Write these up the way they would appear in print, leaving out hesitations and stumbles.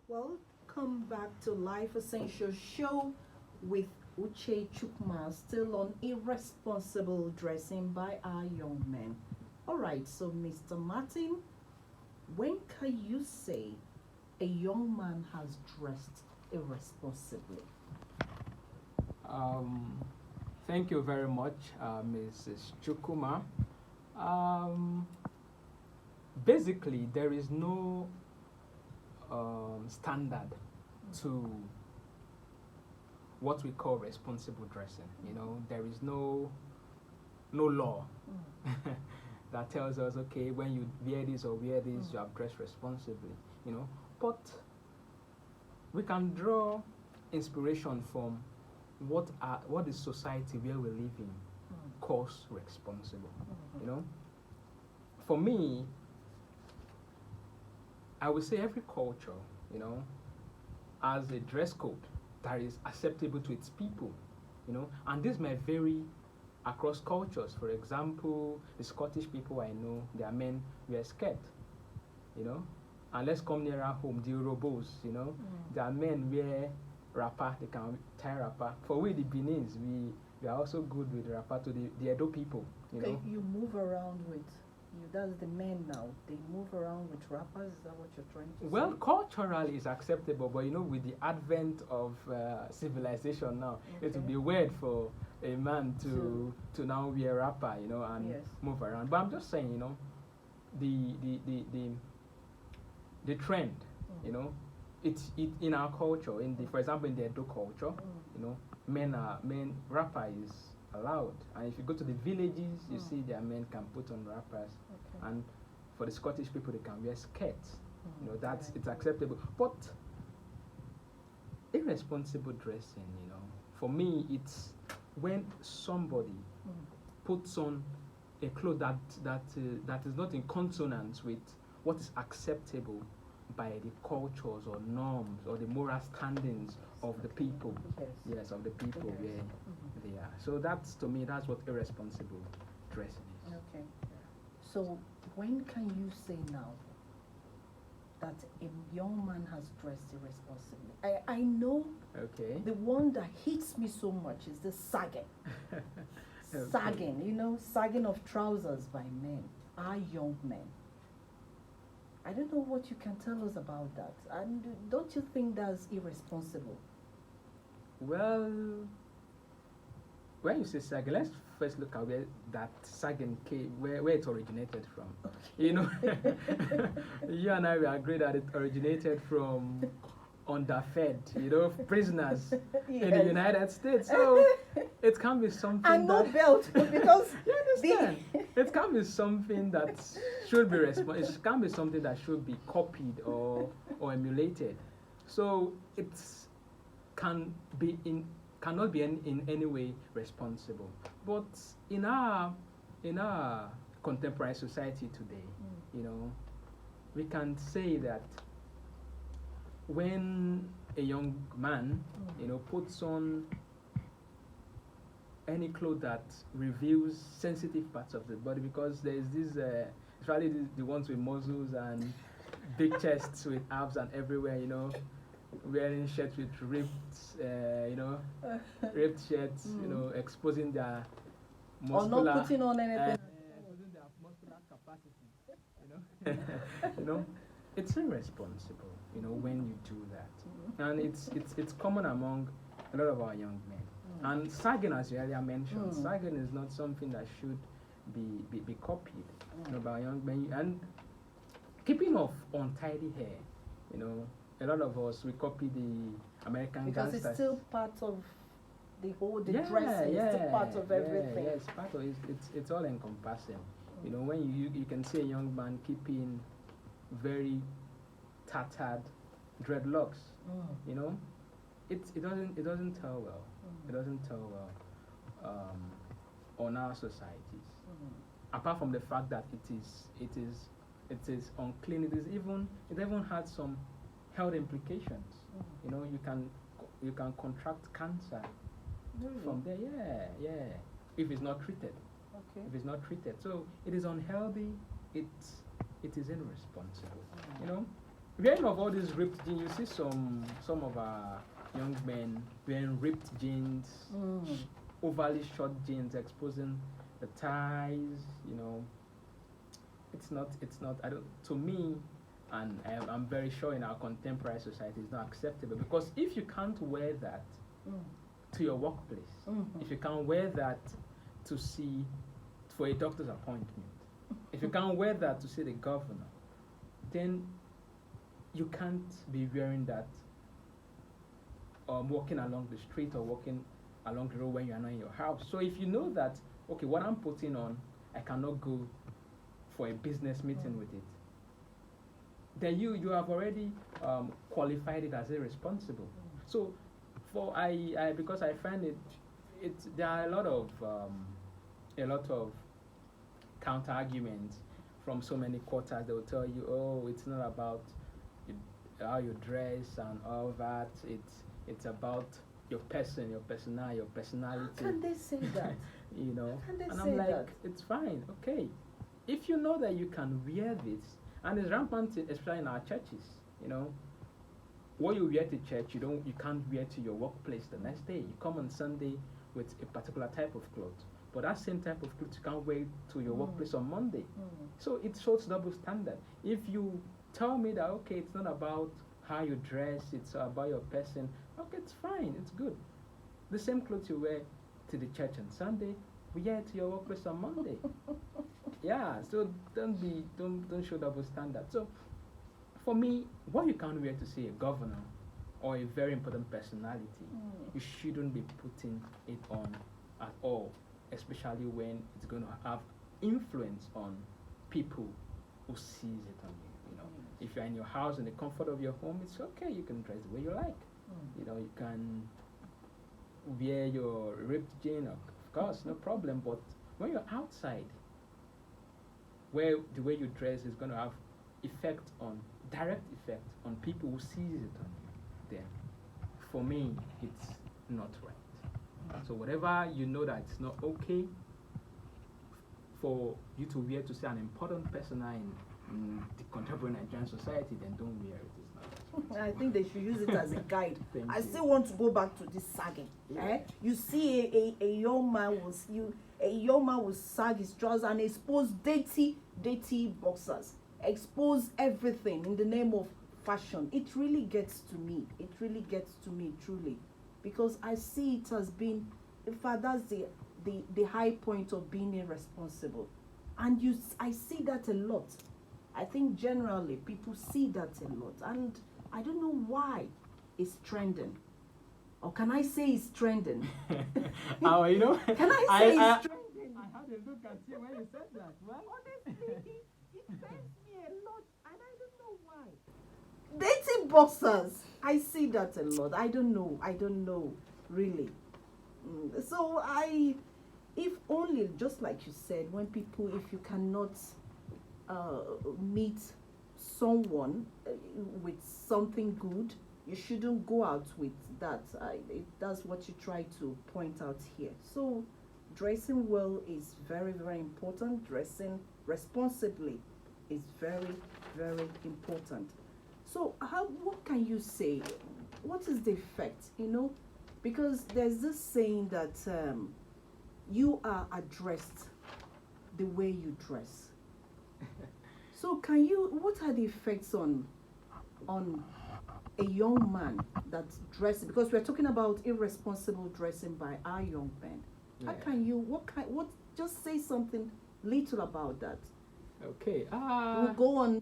Welcome back to Life Essential Show with Uche Chukwuma, still on irresponsible dressing by our young men. All right, so Mr. Martin, when can you say a young man has dressed irresponsibly? Um, Thank you very much, Mrs. Chukuma. Um, Basically, there is no standard to what we call responsible dressing. There is no law that tells us, okay, when you wear this or wear this, you have dressed responsibly. But we can draw inspiration from what the society where we live in calls responsible. For me, I would say every culture, has a dress code that is acceptable to its people, and this may vary across cultures. For example, the Scottish people I know, their men wear skirt, and let's come nearer home, the Urhobos, their men wear wrapper, they can tie wrapper. For we, the Benin's, we are also good with wrapper to the Edo people, Okay, you move around with, that's the men now. They move around with wrappers. Is that what you're trying to Well, say? culturally it's acceptable, but with the advent of civilization now, it would Okay. be weird for a man to now wear wrapper, and Yes. move around. But I'm just saying, the trend, it's in our culture. For example, in the Edo culture, men wrapper is allowed, and if you go to the villages, you see their men can put on wrappers, Okay. and for the Scottish people, they can wear skirts. That's Right. it's acceptable. But irresponsible dressing, for me, it's when somebody puts on a cloth that is not in consonance with what is acceptable by the cultures or norms or the moral standings of the people. Yes. Yes, of the people Yes. where they are. So to me, that's what irresponsible dressing is. Okay. So when can you say now that a young man has dressed irresponsibly? I know Okay. the one that hits me so much is the sagging. Okay. Sagging, sagging of trousers by men, our young men. I don't know what you can tell us about that. And don't you think that's irresponsible? Well, when you say sagging, let's first look at where that sagging came, where it originated from. You and I will agree that it originated from underfed, prisoners in the Yes. United States. So it can be something And no that belt because you understand. It can be something that should be it can be something that should be copied or emulated. So cannot be in any way responsible. But in our contemporary society today, we can say that when a young man, puts on any clothes that reveals sensitive parts of the body, because there is this, especially the ones with muscles and big chests with abs and everywhere, wearing shirts with ripped shirts, exposing their or muscular, not putting on anything. exposing their muscular capacity, it's irresponsible, when you do that, and it's common among a lot of our young men. And sagging, as you earlier mentioned, sagging is not something that should be copied by young men. And keeping of untidy hair, a lot of us, we copy the American Because gangsters. it's still part of the whole dressing, it's still part of everything. Yeah, it's part of it. It's all encompassing. When you can see a young man keeping very tattered dreadlocks, it doesn't tell well. It doesn't tell well on our societies. Apart from the fact that it is unclean, it even had some health implications. You can contract cancer from there. Yeah. If it's not treated. Okay. If it's not treated, so it is unhealthy. It is irresponsible. wearing of all these ripped jeans, you see some of our young men wearing ripped jeans, overly short jeans, exposing the thighs. It's not. I don't. To me, and I'm very sure in our contemporary society, it's not acceptable, because if you can't wear that to your workplace, if you can't wear that to see for a doctor's appointment, if you can't wear that to see the governor, then you can't be wearing that walking along the street or walking along the road when you are not in your house. So if you know that, okay, what I'm putting on, I cannot go for a business meeting with it, then you have already qualified it as irresponsible. So I because I find there are a lot of counter arguments from so many quarters. They will tell you, oh, it's not about how you dress and all that. It's about your person, your persona, your personality. How can they say that? How can they and say I'm like, that? it's fine, okay. If you know that you can wear this, and it's rampant, especially in our churches, what you wear to church, you can't wear to your workplace the next day. You come on Sunday with a particular type of clothes, but that same type of clothes you can't wear to your workplace on Monday. So it shows double standard. If you tell me that, okay, it's not about how you dress, it's about your person, okay, it's fine, it's good. The same clothes you wear to the church on Sunday, wear to your workplace on Monday. Yeah, so don't show double standard. So for me, what you can't wear to see a governor or a very important personality, you shouldn't be putting it on at all, especially when it's going to have influence on people who sees it on you. If you're in your house in the comfort of your home, it's okay. You can dress the way you like. You can wear your ripped jean, of course, no problem. But when you're outside, where the way you dress is going to have direct effect on people who sees it on you, then for me, it's not right. So whatever you know that it's not okay for you to wear to see an important persona in the contemporary Nigerian society, then don't wear it. It's not right. I think they should use it as a guide. I you. still want to go back to this sagging. Yeah. You see a young man will sag his trousers and expose dirty boxers, expose everything in the name of fashion. It really gets to me. It really gets to me, truly, because I see it as being, in fact, that's the high point of being irresponsible, and I see that a lot. I think generally people see that a lot, and I don't know why it's trending. Or can I say it's trending? Can Can I say it's trending? I had a look at you when you said that. Well, Honestly, it pains me a lot, and I don't know why. Dating boxers, I see that a lot. I don't know, really. So if only, just like you said, if you cannot meet someone with something good, you shouldn't go out with that. That's what you try to point out here. So dressing well is very, very important. Dressing responsibly is very, very important. So what can you say? What is the effect? Because there's this saying that you are addressed the way you dress. So what are the effects on a young man that dresses? Because we're talking about irresponsible dressing by our young men. Yeah. Just say something little about that. Okay. We'll go on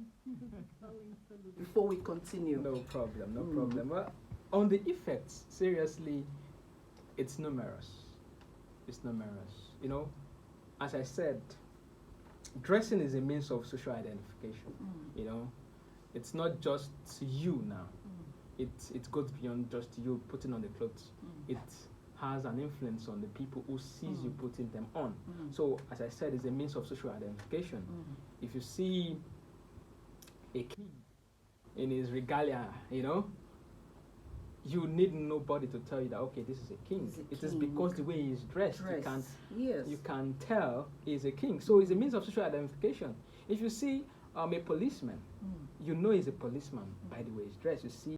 before we continue. No problem. Well, on the effects, seriously, it's numerous. As I said, dressing is a means of social identification. It's not just you now. It goes beyond just you putting on the clothes. It has an influence on the people who sees you putting them on. So, as I said, it's a means of social identification. If you see a king in his regalia, you need nobody to tell you that, okay, this is a king. It is because the way he is dressed. You can tell he's a king. So it's a means of social identification. If you see A policeman. You know he's a policeman by the way he's dressed. You see